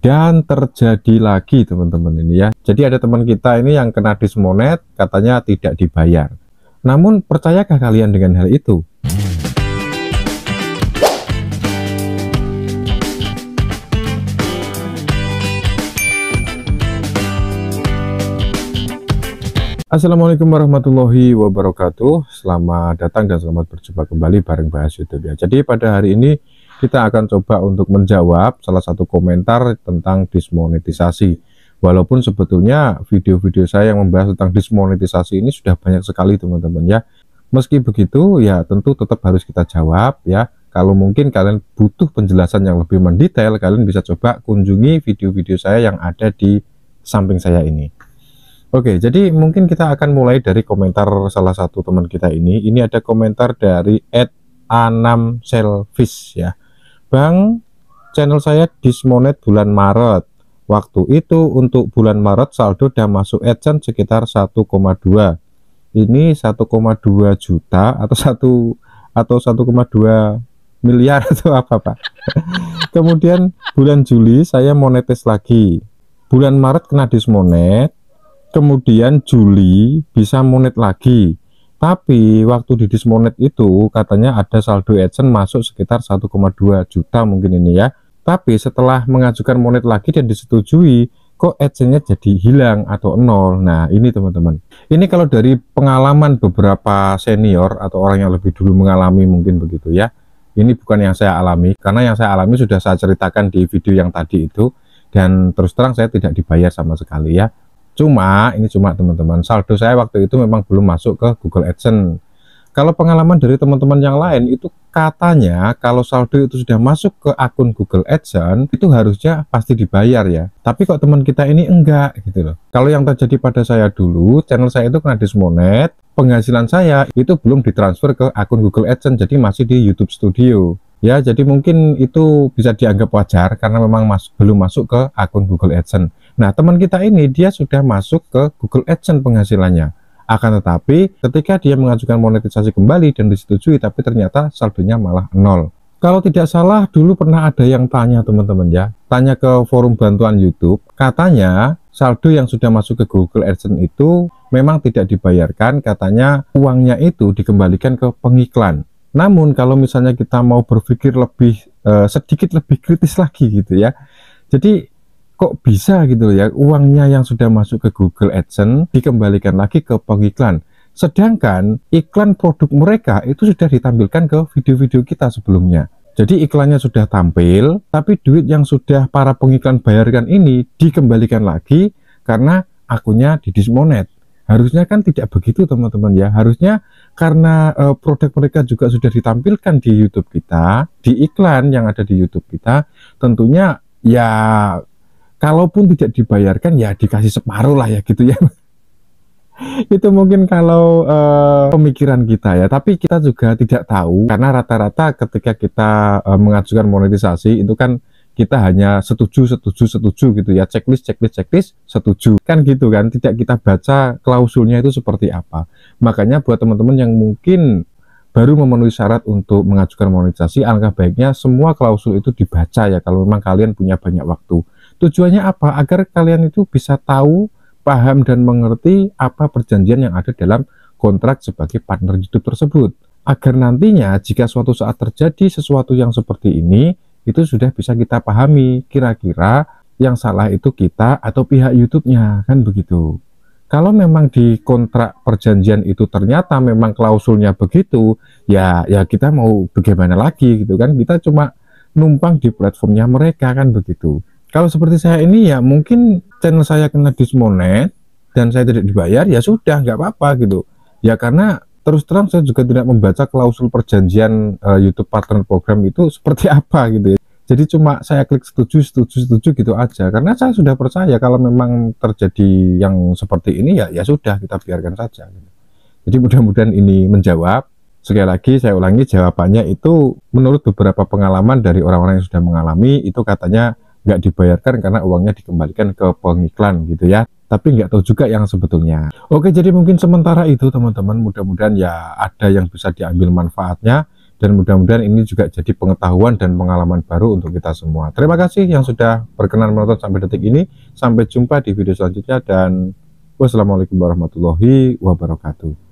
Dan terjadi lagi teman-teman ini ya. Jadi ada teman kita ini yang kena dismonet, katanya tidak dibayar. Namun percayakah kalian dengan hal itu? Assalamualaikum warahmatullahi wabarakatuh. Selamat datang dan selamat berjumpa kembali bareng Bahas YouTube ya. Jadi pada hari ini kita akan coba untuk menjawab salah satu komentar tentang dismonetisasi. Walaupun sebetulnya video-video saya yang membahas tentang dismonetisasi ini sudah banyak sekali teman-teman ya. Meski begitu ya tentu tetap harus kita jawab ya. Kalau mungkin kalian butuh penjelasan yang lebih mendetail, kalian bisa coba kunjungi video-video saya yang ada di samping saya ini. Oke, jadi mungkin kita akan mulai dari komentar salah satu teman kita ini. Ini ada komentar dari @anamselfish ya. Bang, channel saya dismonet bulan Maret. Waktu itu untuk bulan Maret saldo udah masuk AdSense sekitar 1,2. Ini 1,2 juta atau 1,2 miliar atau apa Pak. Kemudian bulan Juli saya monetis lagi. Bulan Maret kena dismonet. Kemudian Juli bisa monet lagi, tapi waktu di dismonet itu katanya ada saldo AdSense masuk sekitar 1,2 juta mungkin ini ya. Tapi setelah mengajukan monet lagi dan disetujui, kok AdSense-nya jadi hilang atau nol. Nah ini teman-teman, ini kalau dari pengalaman beberapa senior atau orang yang lebih dulu mengalami mungkin begitu ya. Ini bukan yang saya alami, karena yang saya alami sudah saya ceritakan di video yang tadi itu, dan terus terang saya tidak dibayar sama sekali ya. Cuma teman-teman, saldo saya waktu itu memang belum masuk ke Google AdSense. Kalau pengalaman dari teman-teman yang lain itu katanya kalau saldo itu sudah masuk ke akun Google AdSense itu harusnya pasti dibayar ya. Tapi kok teman kita ini enggak gitu loh. Kalau yang terjadi pada saya dulu, channel saya itu kena dismonet, penghasilan saya itu belum ditransfer ke akun Google AdSense, jadi masih di YouTube Studio. Ya, jadi mungkin itu bisa dianggap wajar karena memang belum masuk ke akun Google AdSense. Nah, teman kita ini dia sudah masuk ke Google AdSense penghasilannya. Akan tetapi ketika dia mengajukan monetisasi kembali dan disetujui, tapi ternyata saldonya malah nol. Kalau tidak salah dulu pernah ada yang tanya teman-teman ya, tanya ke forum bantuan YouTube, katanya saldo yang sudah masuk ke Google AdSense itu memang tidak dibayarkan, katanya uangnya itu dikembalikan ke pengiklan. Namun kalau misalnya kita mau berpikir lebih sedikit lebih kritis lagi gitu ya, jadi kok bisa gitu ya uangnya yang sudah masuk ke Google AdSense dikembalikan lagi ke pengiklan, sedangkan iklan produk mereka itu sudah ditampilkan ke video-video kita sebelumnya. Jadi iklannya sudah tampil, tapi duit yang sudah para pengiklan bayarkan ini dikembalikan lagi karena akunnya didismonet. Harusnya kan tidak begitu teman-teman ya. Harusnya karena produk mereka juga sudah ditampilkan di YouTube kita, di iklan yang ada di YouTube kita, tentunya ya kalaupun tidak dibayarkan ya dikasih separuh lah ya gitu ya. Itu mungkin kalau pemikiran kita ya, tapi kita juga tidak tahu karena rata-rata ketika kita mengajukan monetisasi itu kan kita hanya setuju gitu ya, checklist setuju kan gitu kan, tidak kita baca klausulnya itu seperti apa. Makanya buat teman-teman yang mungkin baru memenuhi syarat untuk mengajukan monetisasi, alangkah baiknya semua klausul itu dibaca ya kalau memang kalian punya banyak waktu. Tujuannya apa? Agar kalian itu bisa tahu, paham dan mengerti apa perjanjian yang ada dalam kontrak sebagai partner YouTube tersebut, agar nantinya jika suatu saat terjadi sesuatu yang seperti ini, itu sudah bisa kita pahami kira-kira yang salah itu kita atau pihak YouTube-nya kan begitu. Kalau memang di kontrak perjanjian itu ternyata memang klausulnya begitu, ya kita mau bagaimana lagi gitu kan, kita cuma numpang di platformnya mereka kan begitu. Kalau seperti saya ini ya mungkin channel saya kena dismonet dan saya tidak dibayar, ya sudah nggak apa-apa gitu ya, karena terus terang saya juga tidak membaca klausul perjanjian YouTube Partner Program itu seperti apa gitu ya. Jadi cuma saya klik setuju gitu aja, karena saya sudah percaya kalau memang terjadi yang seperti ini ya sudah kita biarkan saja gitu. Jadi mudah-mudahan ini menjawab. Sekali lagi saya ulangi, jawabannya itu menurut beberapa pengalaman dari orang-orang yang sudah mengalami itu katanya nggak dibayarkan karena uangnya dikembalikan ke pengiklan gitu ya, tapi nggak tahu juga yang sebetulnya. Oke, jadi mungkin sementara itu teman-teman, mudah-mudahan ya ada yang bisa diambil manfaatnya dan mudah-mudahan ini juga jadi pengetahuan dan pengalaman baru untuk kita semua. Terima kasih yang sudah berkenan menonton sampai detik ini. Sampai jumpa di video selanjutnya dan wassalamualaikum warahmatullahi wabarakatuh.